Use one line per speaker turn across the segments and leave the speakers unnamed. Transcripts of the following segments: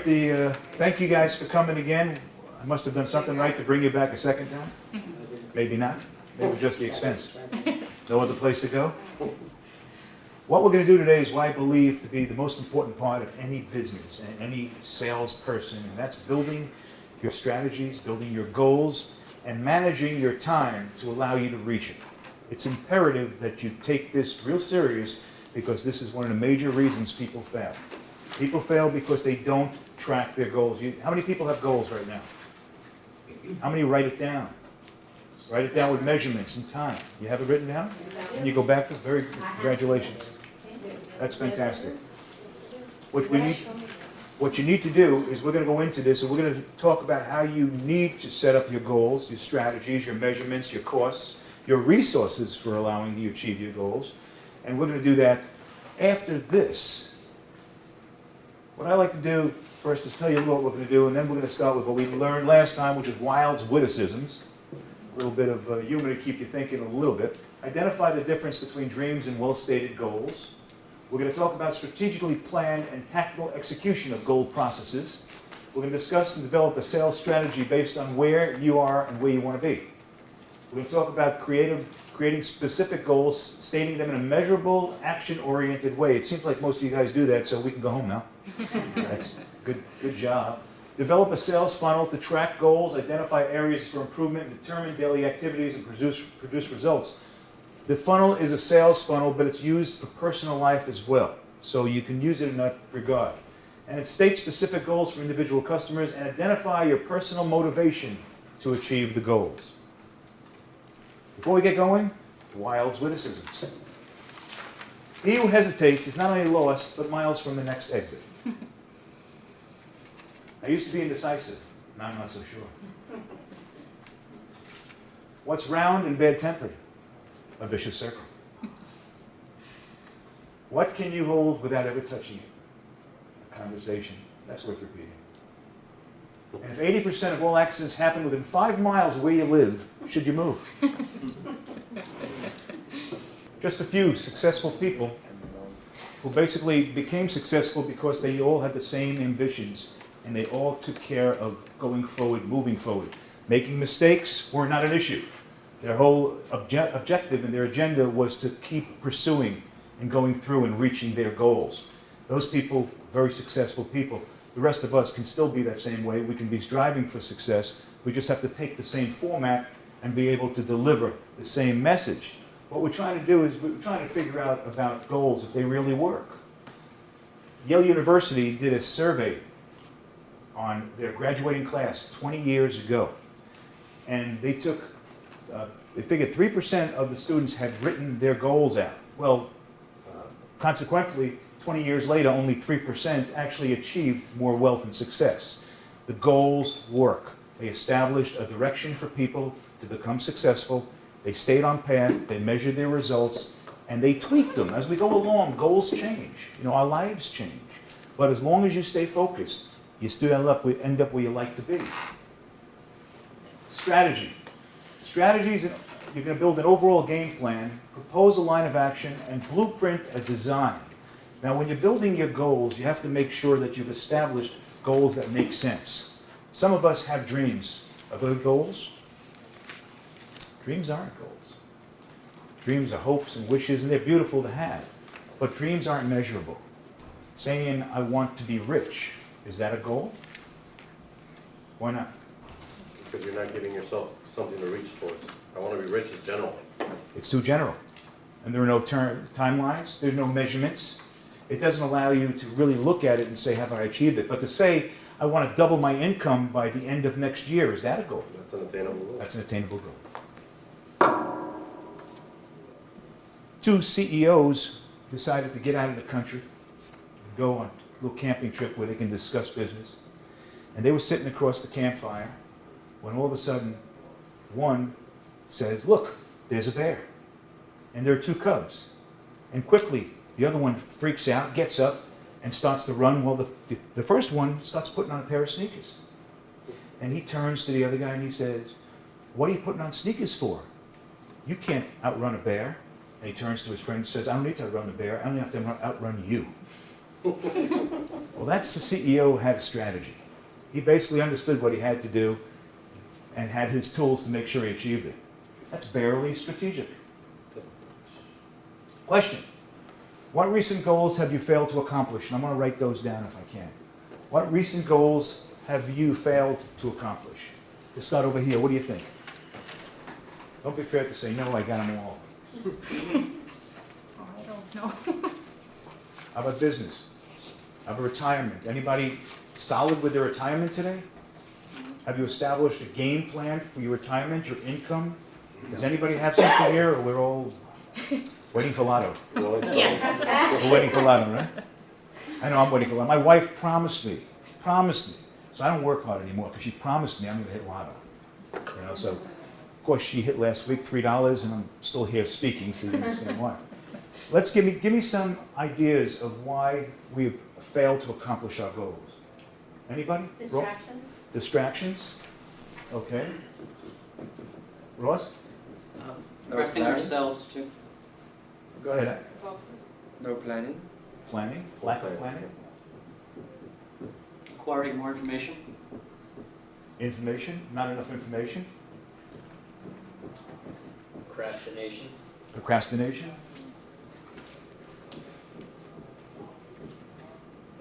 thank you guys for coming again. I must have done something right to bring you back a second time. Maybe not. Maybe it was just the expense. No other place to go. What we're going to do today is what I believe to be the most important part of any business and any salesperson, and that's building your strategies, building your goals, and managing your time to allow you to reach it. It's imperative that you take this real serious because this is one of the major reasons people fail. People fail because they don't track their goals. How many people have goals right now? How many write it down? Write it down with measurements and time. You have it written down? And you go back to very congratulations. That's fantastic. What you need to do is we're going to go into this and we're going to talk about how you need to set up your goals, your strategies, your measurements, your costs, your resources for allowing you to achieve your goals. And we're going to do that after this. What I like to do first is tell you a little what we're going to do, and then we're going to start with what we learned last time, which is Wilde's witticisms. A little bit of humor to keep you thinking a little bit. Identify the difference between dreams and well-stated goals. We're going to talk about strategically planned and tactical execution of goal processes. We're going to discuss and develop a sales strategy based on where you are and where you want to be. We're going to talk about creating specific goals, stating them in a measurable, action-oriented way. It seems like most of you guys do that, so we can go home now. That's good job. Develop a sales funnel to track goals, identify areas for improvement, determine daily activities, and produce results. The funnel is a sales funnel, but it's used for personal life as well. So you can use it in that regard. And it states specific goals for individual customers and identify your personal motivation to achieve the goals. Before we get going, Wilde's witticisms. He who hesitates is not only lost, but miles from the next exit. I used to be indecisive. Now I'm not so sure. What's round and bad-tempered? A vicious circle. What can you hold without ever touching it? A conversation. That's worth repeating. And if 80% of all accidents happen within 5 miles of where you live, should you move? Just a few successful people who basically became successful because they all had the same ambitions and they all took care of going forward, moving forward. Making mistakes were not an issue. Their whole objective and their agenda was to keep pursuing and going through and reaching their goals. Those people, very successful people. The rest of us can still be that same way. We can be striving for success. We just have to take the same format and be able to deliver the same message. What we're trying to do is we're trying to figure out about goals, if they really work. Yale University did a survey on their graduating class 20 years ago. And they took, they figured 3% of the students had written their goals out. Well, consequently, 20 years later, only 3% actually achieved more wealth and success. The goals work. They established a direction for people to become successful. They stayed on path, they measured their results, and they tweaked them. As we go along, goals change. You know, our lives change. But as long as you stay focused, you still end up where you like to be. Strategy. Strategies, you're going to build an overall game plan, propose a line of action, and blueprint a design. Now, when you're building your goals, you have to make sure that you've established goals that make sense. Some of us have dreams. Are they goals? Dreams aren't goals. Dreams are hopes and wishes, and they're beautiful to have. But dreams aren't measurable. Saying, I want to be rich, is that a goal? Why not?
Because you're not giving yourself something to reach towards. I want to be rich is general.
It's too general. And there are no timelines, there's no measurements. It doesn't allow you to really look at it and say, have I achieved it? But to say, I want to double my income by the end of next year, is that a goal?
That's an attainable goal.
That's an attainable goal. 2 CEOs decided to get out of the country and go on a little camping trip where they can discuss business. And they were sitting across the campfire when all of a sudden one says, look, there's a bear. And there are 2 cubs. And quickly, the other one freaks out, gets up, and starts to run. Well, the first one starts putting on a pair of sneakers. And he turns to the other guy and he says, what are you putting on sneakers for? You can't outrun a bear. And he turns to his friend and says, I don't need to outrun the bear. I only have to outrun you. Well, that's the CEO who had a strategy. He basically understood what he had to do and had his tools to make sure he achieved it. That's barely strategic. Question. What recent goals have you failed to accomplish? And I'm going to write those down if I can. What recent goals have you failed to accomplish? We'll start over here. What do you think? Don't be afraid to say, no, I got them all.
Oh, I don't know.
How about business? How about retirement? Anybody solid with their retirement today? Have you established a game plan for your retirement, your income? Does anybody have something here, or we're all waiting for Lotto?
Yeah.
We're waiting for Lotto, right? I know I'm waiting for Lotto. My wife promised me, so I don't work hard anymore, because she promised me I'm gonna hit Lotto. You know, so, of course, she hit last week $3, and I'm still here speaking, so you understand why. Let's give me some ideas of why we've failed to accomplish our goals. Anybody?
Distractions?
Distractions? Okay. Ross?
Pressing ourselves too.
Go ahead.
No planning.
Planning? Lack of planning?
Acquiring more information.
Information? Not enough information?
Procrastination.
Procrastination?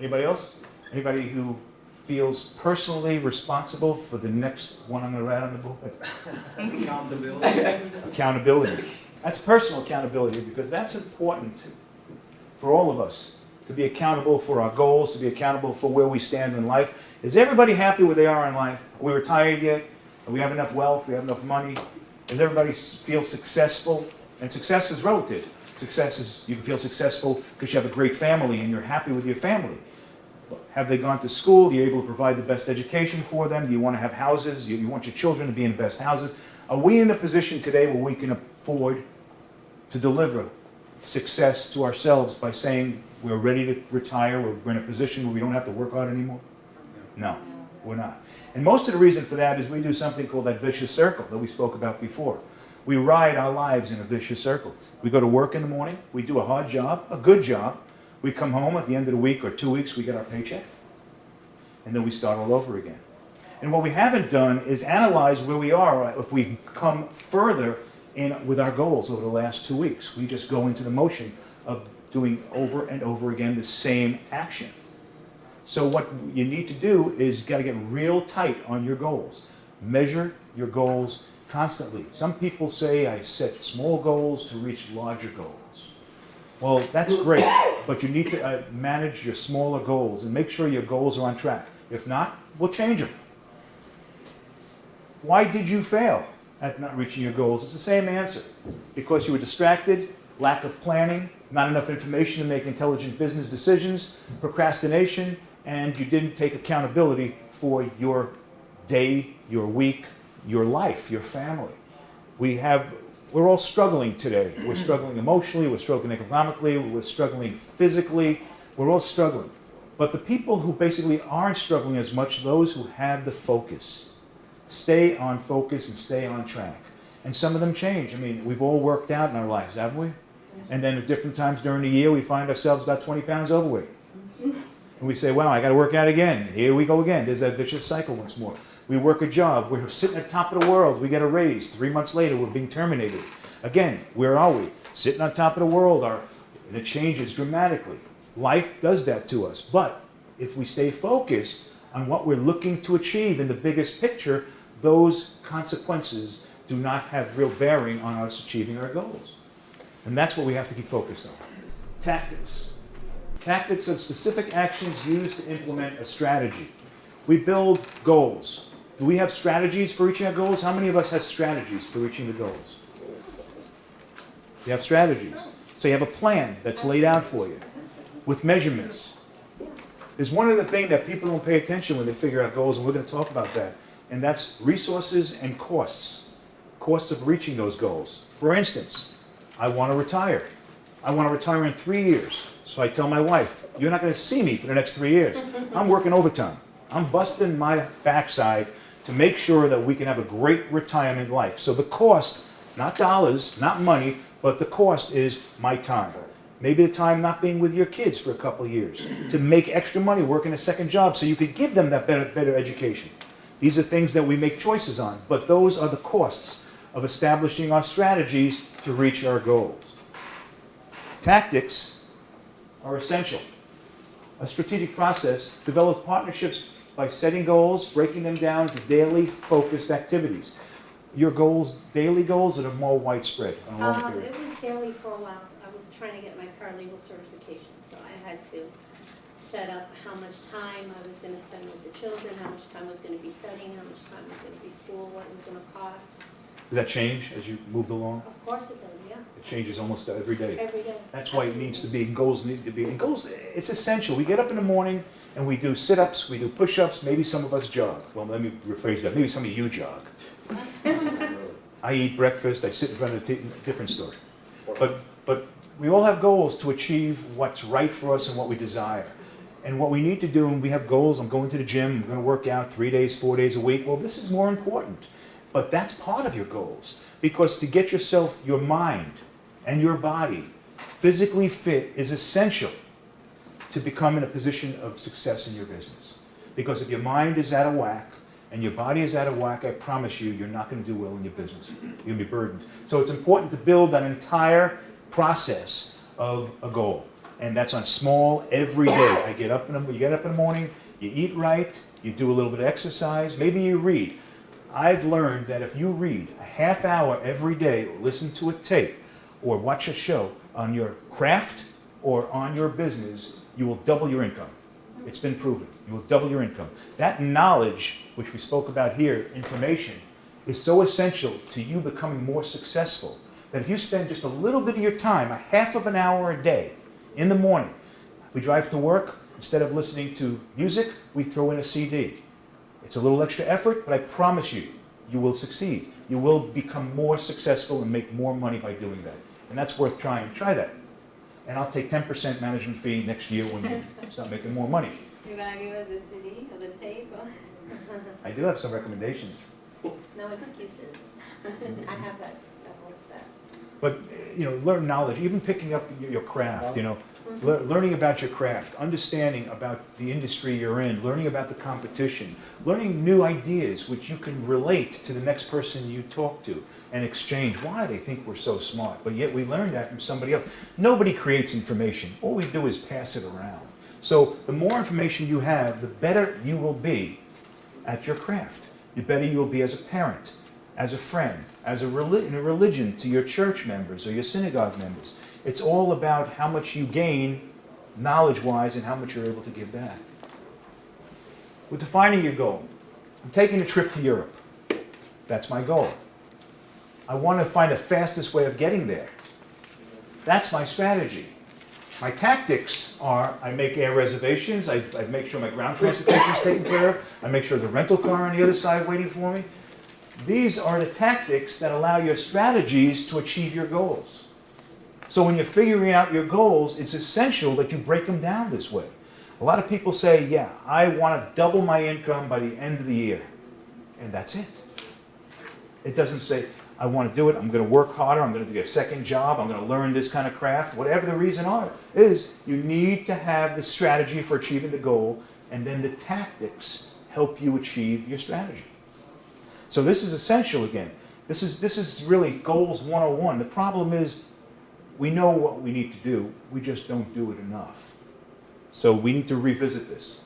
Anybody else? Anybody who feels personally responsible for the next one I'm going to write on the board?
Accountability.
Accountability. That's personal accountability, because that's important for all of us, to be accountable for our goals, to be accountable for where we stand in life. Is everybody happy where they are in life? Are we retired yet? Do we have enough wealth? Do we have enough money? Does everybody feel successful? And success is relative. Success is, you can feel successful because you have a great family and you're happy with your family. Have they gone to school? Are you able to provide the best education for them? Do you want to have houses? You want your children to be in the best houses? Are we in a position today where we can afford to deliver success to ourselves by saying we're ready to retire, we're in a position where we don't have to work hard anymore? No, we're not. And most of the reason for that is we do something called that vicious circle that we spoke about before. We ride our lives in a vicious circle. We go to work in the morning, we do a hard job, a good job. We come home at the end of the week or 2 weeks, we get our paycheck. And then we start all over again. And what we haven't done is analyze where we are, if we've come further with our goals over the last 2 weeks. We just go into the motion of doing over and over again the same action. So what you need to do is you got to get real tight on your goals. Measure your goals constantly. Some people say I set small goals to reach larger goals. Well, that's great, but you need to manage your smaller goals and make sure your goals are on track. If not, we'll change them. Why did you fail at not reaching your goals? It's the same answer. Because you were distracted, lack of planning, not enough information to make intelligent business decisions, procrastination, and you didn't take accountability for your day, your week, your life, your family. We're all struggling today. We're struggling emotionally, we're struggling economically, we're struggling physically, we're all struggling. But the people who basically aren't struggling as much, those who have the focus, stay on focus and stay on track. And some of them change. I mean, we've all worked out in our lives, haven't we? And then at different times during the year, we find ourselves about 20 pounds overweight. And we say, wow, I got to work out again. Here we go again. There's that vicious cycle once more. We work a job. We're sitting at the top of the world. We get a raise. 3 months later, we're being terminated. Again, where are we? Sitting on top of the world. And it changes dramatically. Life does that to us. But if we stay focused on what we're looking to achieve in the biggest picture, those consequences do not have real bearing on us achieving our goals. And that's what we have to keep focused on. Tactics. Tactics are specific actions used to implement a strategy. We build goals. Do we have strategies for reaching our goals? How many of us have strategies for reaching the goals? You have strategies. So you have a plan that's laid out for you with measurements. There's one other thing that people don't pay attention when they figure out goals, and we're going to talk about that, and that's resources and costs. Costs of reaching those goals. For instance, I want to retire. I want to retire in 3 years. So I tell my wife, you're not going to see me for the next 3 years. I'm working overtime. I'm busting my backside to make sure that we can have a great retirement life. So the cost, not dollars, not money, but the cost is my time. Maybe the time not being with your kids for a couple of years, to make extra money, working a second job so you could give them that better education. These are things that we make choices on, but those are the costs of establishing our strategies to reach our goals. Tactics are essential. A strategic process develops partnerships by setting goals, breaking them down to daily focused activities. Your goals, daily goals, that are more widespread on a long period?
It was daily for a while. I was trying to get my paralegal certification, so I had to set up how much time I was gonna spend with the children, how much time I was gonna be studying, how much time was gonna be school, what it was gonna cost.
Did that change as you moved along?
Of course it does, yeah.
It changes almost every day.
Every day.
That's why it needs to be, goals need to be, and goals, it's essential. We get up in the morning and we do sit-ups, we do push-ups, maybe some of us jog. Well, let me rephrase that, maybe some of you jog. I eat breakfast, I sit in front of a different story. But we all have goals to achieve what's right for us and what we desire. And what we need to do, and we have goals, I'm going to the gym, I'm going to work out 3 days, 4 days a week. Well, this is more important. But that's part of your goals. Because to get yourself, your mind, and your body physically fit is essential to become in a position of success in your business. Because if your mind is out of whack and your body is out of whack, I promise you, you're not going to do well in your business. You're going to be burdened. So it's important to build an entire process of a goal. And that's on small, every day. You get up in the morning, you eat right, you do a little bit of exercise, maybe you read. I've learned that if you read a half hour every day, or listen to a tape, or watch a show on your craft or on your business, you will double your income. It's been proven. You will double your income. That knowledge, which we spoke about here, information, is so essential to you becoming more successful that if you spend just a little bit of your time, a half of an hour a day, in the morning, we drive to work, instead of listening to music, we throw in a CD. It's a little extra effort, but I promise you, you will succeed. You will become more successful and make more money by doing that. And that's worth trying. Try that. And I'll take 10% management fee next year when you start making more money.
You're gonna give us the CD or the tape? Or?
I do have some recommendations.
No excuses. I have that whole set.
But, learn knowledge, even picking up your craft, learning about your craft, understanding about the industry you're in, learning about the competition, learning new ideas which you can relate to the next person you talk to and exchange why they think we're so smart, but yet we learned that from somebody else. Nobody creates information. All we do is pass it around. So the more information you have, the better you will be at your craft. The better you will be as a parent, as a friend, as in a religion to your church members or your synagogue members. It's all about how much you gain knowledge-wise and how much you're able to give back. With defining your goal, I'm taking a trip to Europe. That's my goal. I want to find the fastest way of getting there. That's my strategy. My tactics are I make air reservations, I make sure my ground transportation is taken care of, I make sure the rental car on the other side waiting for me. These are the tactics that allow your strategies to achieve your goals. So when you're figuring out your goals, it's essential that you break them down this way. A lot of people say, yeah, I want to double my income by the end of the year. And that's it. It doesn't say, I want to do it, I'm going to work harder, I'm going to get a second job, I'm going to learn this kind of craft. Whatever the reason is, you need to have the strategy for achieving the goal, and then the tactics help you achieve your strategy. So this is essential again. This is really goals 101. The problem is we know what we need to do, we just don't do it enough. So we need to revisit this.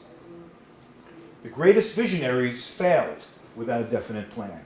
The greatest visionaries failed without a definite plan.